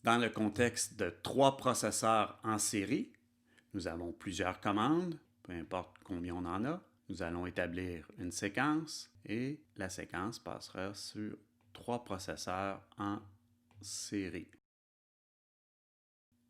Dans le contexte de 3 processeurs en série, nous avons plusieurs commandes, peu importe combien on en a. Nous allons établir une séquence et la séquence passera sur 3 processeurs en série.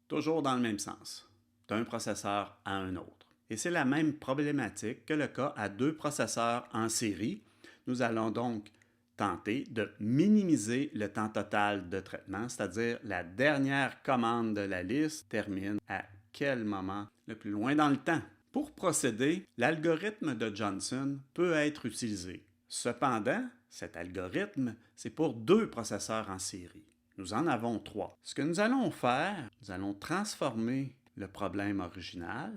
Toujours dans le même sens, d'un processeur à un autre. Et c'est la même problématique que le cas à 2 processeurs en série. Nous allons donc tenter de minimiser le temps total de traitement, c'est-à-dire la dernière commande de la liste termine à quel moment le plus loin dans le temps. Pour procéder, l'algorithme de Johnson peut être utilisé. Cependant, cet algorithme, c'est pour 2 processeurs en série. Nous en avons 3. Ce que nous allons faire, nous allons transformer le problème original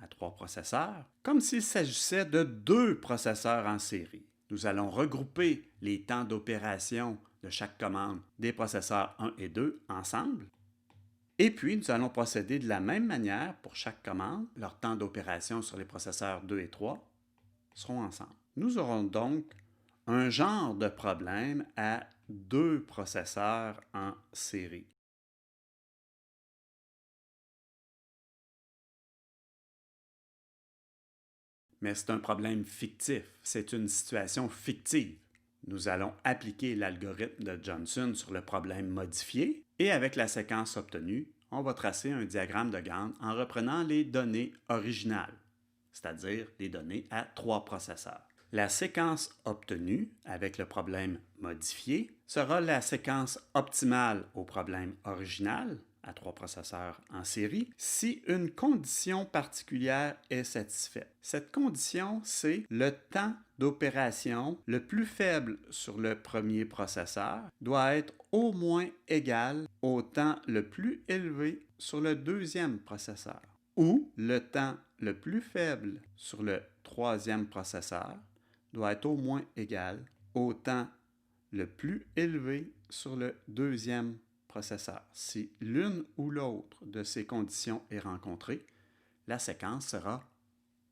à 3 processeurs comme s'il s'agissait de 2 processeurs en série. Nous allons regrouper les temps d'opération de chaque commande des processeurs 1 et 2 ensemble. Et puis, nous allons procéder de la même manière pour chaque commande. Leurs temps d'opération sur les processeurs 2 et 3 seront ensemble. Nous aurons donc un genre de problème à 2 processeurs en série. Mais c'est un problème fictif, c'est une situation fictive. Nous allons appliquer l'algorithme de Johnson sur le problème modifié et avec la séquence obtenue, on va tracer un diagramme de Gantt en reprenant les données originales, c'est-à-dire les données à 3 processeurs. La séquence obtenue avec le problème modifié sera la séquence optimale au problème original à 3 processeurs en série si une condition particulière est satisfaite. Cette condition, c'est le temps d'opération le plus faible sur le premier processeur doit être au moins égal au temps le plus élevé sur le deuxième processeur, ou le temps le plus faible sur le troisième processeur doit être au moins égal au temps le plus élevé sur le deuxième processeur. Si l'une ou l'autre de ces conditions est rencontrée, la séquence sera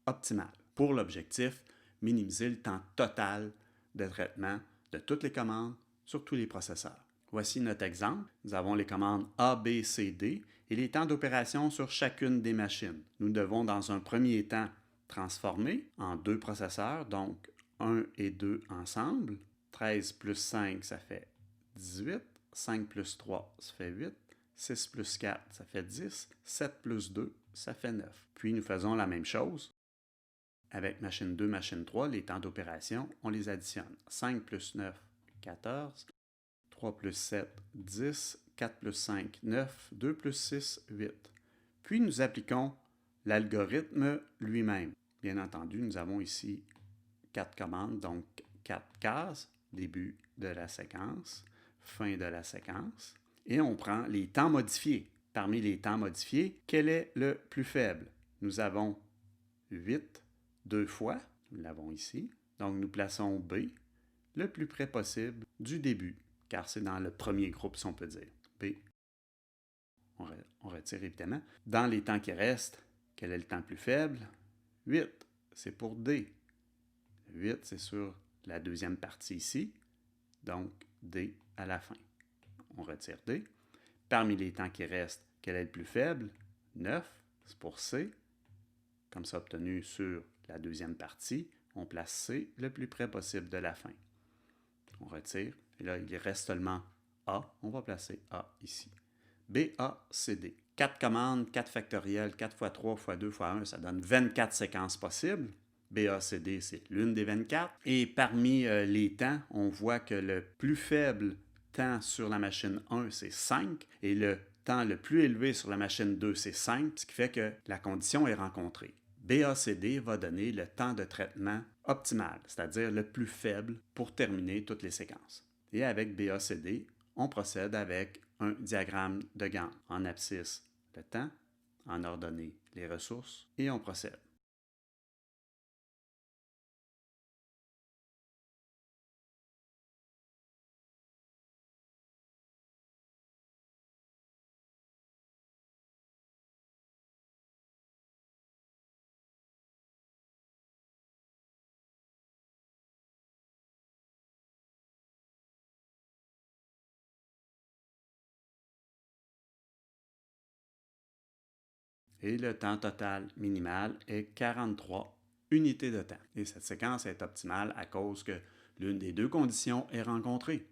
optimale. Pour l'objectif, minimiser le temps total de traitement de toutes les commandes sur tous les processeurs. Voici notre exemple. Nous avons les commandes A, B, C, D et les temps d'opération sur chacune des machines. Nous devons dans un premier temps transformer en 2 processeurs, donc 1 et 2 ensemble. 13 plus 5, ça fait 18. 5 plus 3, ça fait 8. 6 plus 4, ça fait 10. 7 plus 2, ça fait 9. Puis nous faisons la même chose avec machine 2, machine 3. Les temps d'opération, on les additionne. 5 plus 9, 14. 3 plus 7, 10. 4 plus 5, 9. 2 plus 6, 8. Puis nous appliquons l'algorithme lui-même. Bien entendu, nous avons ici 4 commandes, donc 4 cases, début de la séquence, fin de la séquence, et on prend les temps modifiés. Parmi les temps modifiés, quel est le plus faible? Nous avons 8 deux fois, nous l'avons ici, donc nous plaçons B le plus près possible du début, car c'est dans le premier groupe, si on peut dire. B, on retire évidemment. Dans les temps qui restent, quel est le temps plus faible? 8, c'est pour D. 8, c'est sur la deuxième partie ici, donc D à la fin. On retire D. Parmi les temps qui restent, quel est le plus faible? 9, c'est pour C. Comme ça, obtenu sur la deuxième partie, on place C le plus près possible de la fin. On retire, et là, il reste seulement A. On va placer A ici. B, A, C, D. 4 commandes, 4 factoriels, 4 fois 3 fois 2 fois 1, ça donne 24 séquences possibles. BACD, c'est l'une des 24. Et parmi les temps, on voit que le plus faible temps sur la machine 1, c'est 5, et le temps le plus élevé sur la machine 2, c'est 5, ce qui fait que la condition est rencontrée. BACD va donner le temps de traitement optimal, c'est-à-dire le plus faible pour terminer toutes les séquences. Et avec BACD, on procède avec un diagramme de Gantt. En abscisse, le temps, en ordonnée, les ressources, et on procède. Et le temps total minimal est 43 unités de temps. Et cette séquence est optimale à cause que l'une des deux conditions est rencontrée.